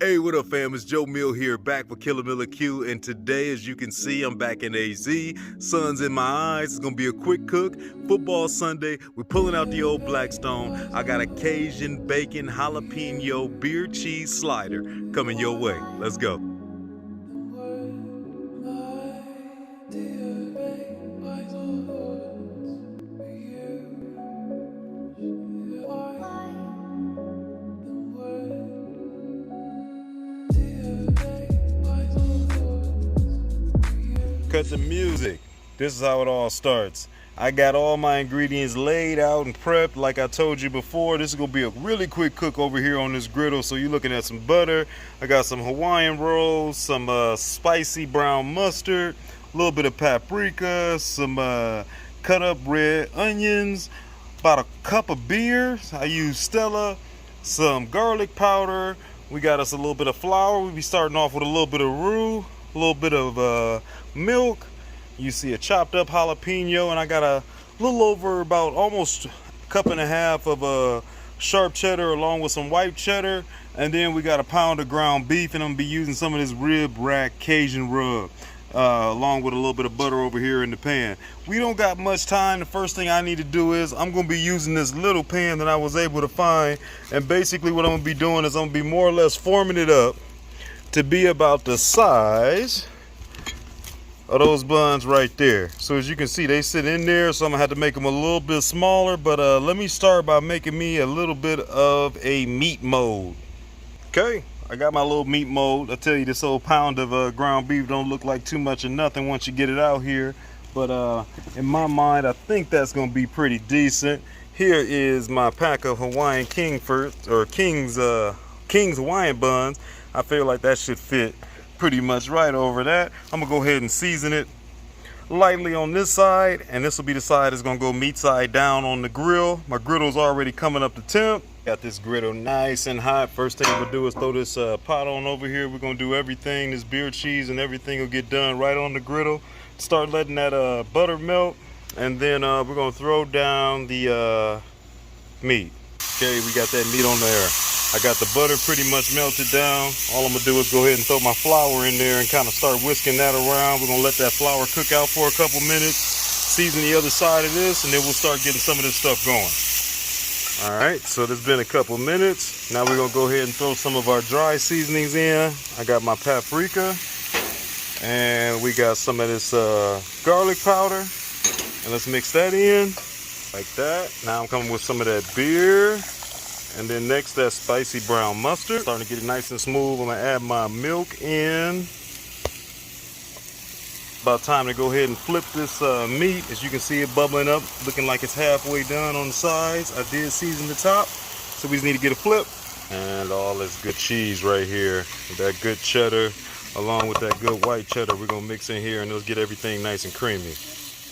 Hey, what up, fam? It's Joe Mill here, back for Killer Miller Q, and today, as you can see, I'm back in AZ. Sun's in my eyes. It's gonna be a quick cook. Football Sunday. We're pulling out the old Blackstone. I got a Cajun bacon jalapeno beer cheese slider coming your way. Let's go. Cut the music. This is how it all starts. I got all my ingredients laid out and prepped like I told you before. This is gonna be a really quick cook over here on this griddle. So you're looking at some butter. I got some Hawaiian rolls, some spicy brown mustard, a little bit of paprika, some cut up red onions, about a cup of beer. I use Stella, some garlic powder. We got us a little bit of flour. We'll be starting off with a little bit of roux, a little bit of milk. You see a chopped up jalapeno, and I got a little over about almost a cup and a half of sharp cheddar along with some white cheddar, and then we got a pound of ground beef, and I'm gonna be using some of this rib rack Cajun rub along with a little bit of butter over here in the pan. We don't got much time. The first thing I need to do is I'm gonna be using this little pan that I was able to find, and basically what I'm gonna be doing is I'm gonna be more or less forming it up to be about the size of those buns right there. So as you can see, they sit in there, so I'm gonna have to make them a little bit smaller, but let me start by making me a little bit of a meat mold. Okay, I got my little meat mold. I tell you, this old pound of ground beef don't look like too much of nothing once you get it out here, but in my mind, I think that's gonna be pretty decent. Here is my pack of Hawaiian King's Hawaiian buns. I feel like that should fit pretty much right over that. I'm gonna go ahead and season it lightly on this side, and this will be the side that's gonna go meat side down on the grill. My griddle's already coming up to temp. Got this griddle nice and hot. First thing we'll do is throw this pot on over here. We're gonna do everything, this beer cheese and everything will get done right on the griddle. Start letting that butter melt, and then we're gonna throw down the meat. Okay, we got that meat on there. I got the butter pretty much melted down. All I'm gonna do is go ahead and throw my flour in there and kind of start whisking that around. We're gonna let that flour cook out for a couple minutes, season the other side of this, and then we'll start getting some of this stuff going. All right, so there's been a couple minutes. Now we're gonna go ahead and throw some of our dry seasonings in. I got my paprika, and we got some of this garlic powder, and let's mix that in like that. Now I'm coming with some of that beer. And then next, that spicy brown mustard. Starting to get it nice and smooth. I'm gonna add my milk in. About time to go ahead and flip this meat. As you can see it bubbling up, looking like it's halfway done on the sides. I did season the top, so we just need to get a flip. And all this good cheese right here, that good cheddar, along with that good white cheddar, we're gonna mix in here, and it'll get everything nice and creamy.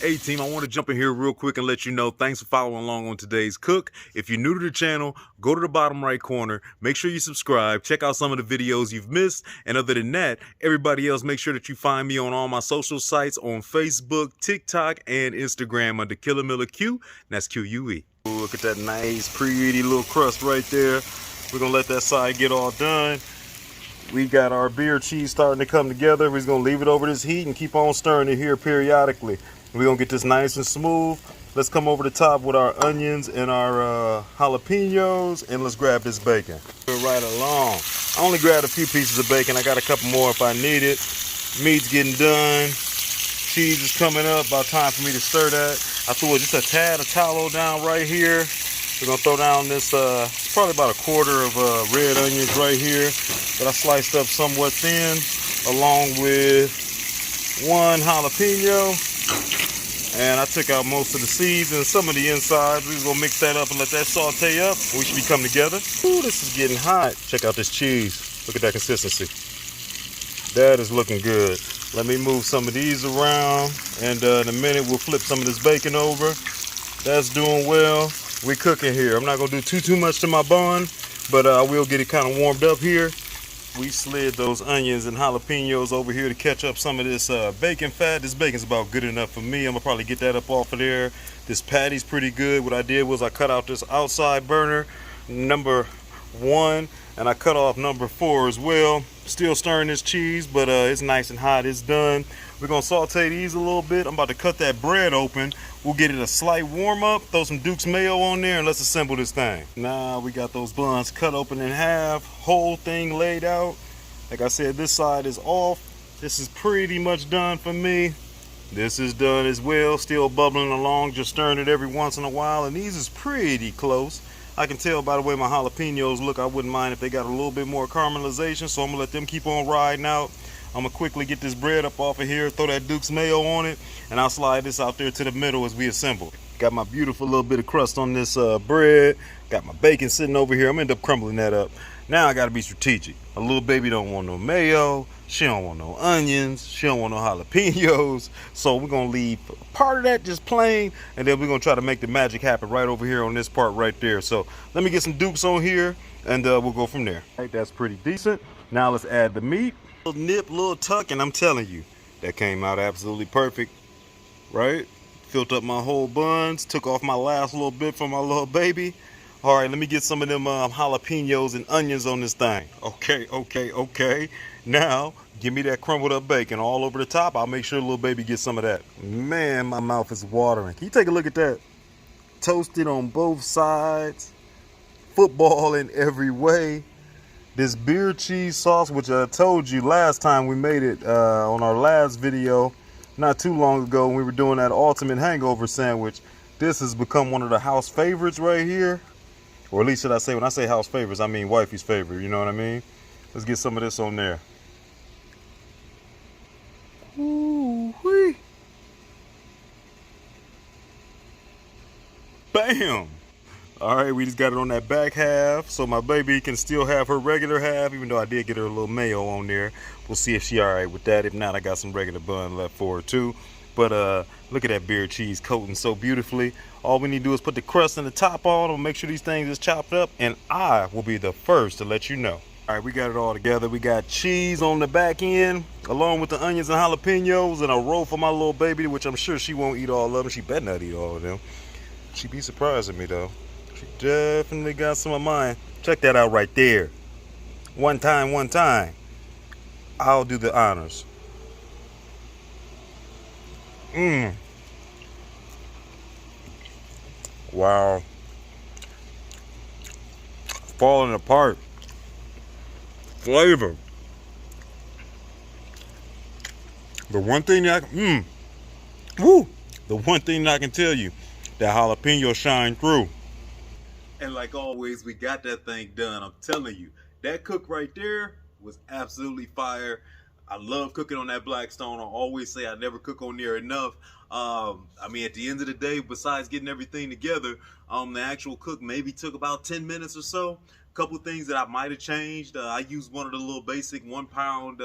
Hey team, I want to jump in here real quick and let you know, thanks for following along on today's cook. If you're new to the channel, go to the bottom right corner, make sure you subscribe, check out some of the videos you've missed, and other than that, everybody else, make sure that you find me on all my social sites on Facebook, TikTok, and Instagram under Killer Miller Q, and that's QUE. Look at that nice pretty little crust right there. We're gonna let that side get all done. We got our beer cheese starting to come together. We're just gonna leave it over this heat and keep on stirring it here periodically. We're gonna get this nice and smooth. Let's come over the top with our onions and our jalapenos, and let's grab this bacon. Right along. I only grabbed a few pieces of bacon. I got a couple more if I need it. Meat's getting done. Cheese is coming up. About time for me to stir that. I threw just a tad of tallow down right here. We're gonna throw down this, probably about a quarter of red onions right here that I sliced up somewhat thin, along with one jalapeno. And I took out most of the seeds and some of the insides. We're just gonna mix that up and let that saute up. We should be coming together. Ooh, this is getting hot. Check out this cheese. Look at that consistency. That is looking good. Let me move some of these around, and in a minute we'll flip some of this bacon over. That's doing well. We're cooking here. I'm not gonna do too much to my bun, but I will get it kind of warmed up here. We slid those onions and jalapenos over here to catch up some of this bacon fat. This bacon's about good enough for me. I'm gonna probably get that up off of there. This patty's pretty good. What I did was I cut out this outside burner, number one. And I cut off number 4 as well. Still stirring this cheese, but it's nice and hot. It's done. We're gonna saute these a little bit. I'm about to cut that bread open. We'll get it a slight warm up, throw some Duke's mayo on there, and let's assemble this thing. Now we got those buns cut open in half, whole thing laid out. Like I said, this side is off. This is pretty much done for me. This is done as well, still bubbling along, just stirring it every once in a while, and these is pretty close. I can tell by the way my jalapenos look, I wouldn't mind if they got a little bit more caramelization, so I'm gonna let them keep on riding out. I'm gonna quickly get this bread up off of here, throw that Duke's mayo on it, and I'll slide this out there to the middle as we assemble. Got my beautiful little bit of crust on this bread. Got my bacon sitting over here. I'm gonna end up crumbling that up. Now I gotta be strategic. A little baby don't want no mayo. She don't want no onions. She don't want no jalapenos. So we're gonna leave part of that just plain, and then we're gonna try to make the magic happen right over here on this part right there. So let me get some Dukes on here, and we'll go from there. All right, that's pretty decent. Now let's add the meat. Little nip, little tuck, and I'm telling you, that came out absolutely perfect, right? Filled up my whole buns, took off my last little bit from my little baby. All right, let me get some of them jalapenos and onions on this thing. Okay. Now, give me that crumbled up bacon all over the top. I'll make sure the little baby gets some of that. Man, my mouth is watering. Can you take a look at that? Toasted on both sides. Football in every way. This beer cheese sauce, which I told you last time we made it on our last video, not too long ago when we were doing that ultimate hangover sandwich. This has become one of the house favorites right here. Or at least should I say, when I say house favorites, I mean wifey's favorite, you know what I mean? Let's get some of this on there. Ooh-wee. Bam! All right, we just got it on that back half, so my baby can still have her regular half, even though I did get her a little mayo on there. We'll see if she all right with that. If not, I got some regular bun left for her too. But look at that beer cheese coating so beautifully. All we need to do is put the crust and the top on and make sure these things is chopped up, and I will be the first to let you know. All right, we got it all together. We got cheese on the back end, along with the onions and jalapenos, and a roll for my little baby, which I'm sure she won't eat all of them. She better not eat all of them. She'd be surprising me though. She definitely got some of mine. Check that out right there. One time. I'll do the honors. Wow. Falling apart. Flavor. The one thing that the one thing that I can tell you, that jalapeno shine through. And like always, we got that thing done. I'm telling you, that cook right there was absolutely fire. I love cooking on that Blackstone. I always say I never cook on there enough. I mean, at the end of the day, besides getting everything together, the actual cook maybe took about 10 minutes or so. A couple things that I might have changed. I used one of the little basic 1 pound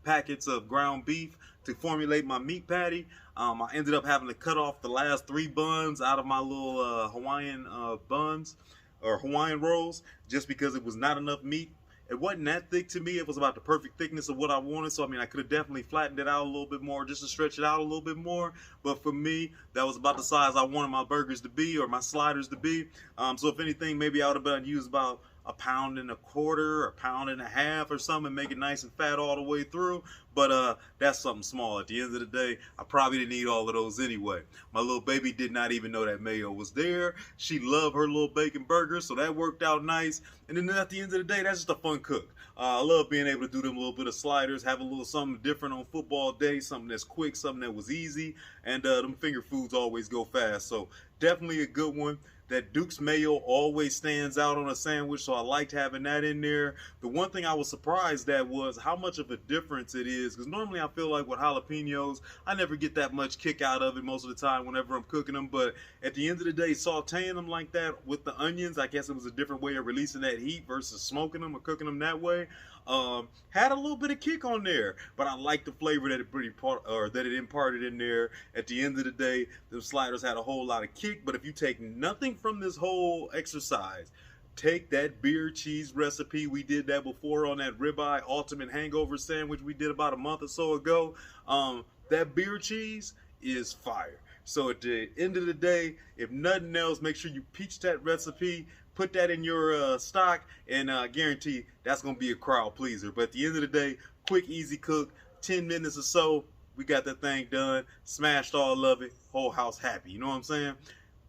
packets of ground beef to formulate my meat patty. I ended up having to cut off the last 3 buns out of my little Hawaiian buns or Hawaiian rolls just because it was not enough meat. It wasn't that thick to me. It was about the perfect thickness of what I wanted. So, I mean, I could have definitely flattened it out a little bit more just to stretch it out a little bit more. But for me, that was about the size I wanted my burgers to be, or my sliders to be. So if anything, maybe I would have been used about 1.25 pounds or 1.5 pounds or something, and make it nice and fat all the way through. But that's something small. At the end of the day, I probably didn't eat all of those anyway. My little baby did not even know that mayo was there. She loved her little bacon burger, so that worked out nice. And then at the end of the day, that's just a fun cook. I love being able to do them little bit of sliders, have a little something different on football day, something that's quick, something that was easy, and them finger foods always go fast. So definitely a good one. That Duke's mayo always stands out on a sandwich, so I liked having that in there. The one thing I was surprised at was how much of a difference it is, because normally I feel like with jalapenos, I never get that much kick out of it most of the time whenever I'm cooking them, but at the end of the day, sauteing them like that with the onions, I guess it was a different way of releasing that heat versus smoking them or cooking them that way. Had a little bit of kick on there, but I like the flavor that it imparted in there. At the end of the day, the sliders had a whole lot of kick, but if you take nothing from this whole exercise, take that beer cheese recipe. We did that before on that ribeye ultimate hangover sandwich we did about a month or so ago. That beer cheese is fire. So at the end of the day, if nothing else, make sure you peach that recipe, Put that in your stock, and guarantee that's gonna be a crowd pleaser. But at the end of the day, quick, easy cook, 10 minutes or so, we got that thing done, smashed all of it, whole house happy. You know what I'm saying?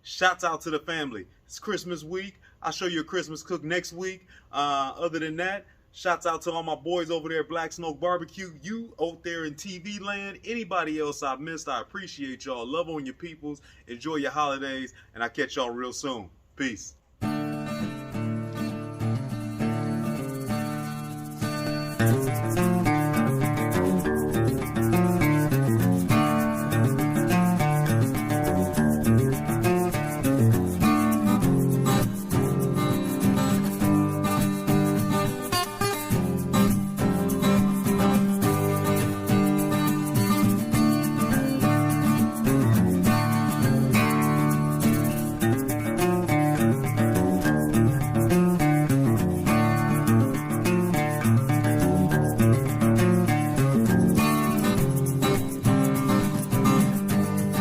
Shouts out to the family. It's Christmas week. I'll show you a Christmas cook next week. Other than that, shouts out to all my boys over there at Blackstone Barbecue. You out there in TV land. Anybody else I missed, I appreciate y'all. Love on your peoples. Enjoy your holidays. And I'll catch y'all real soon. Peace.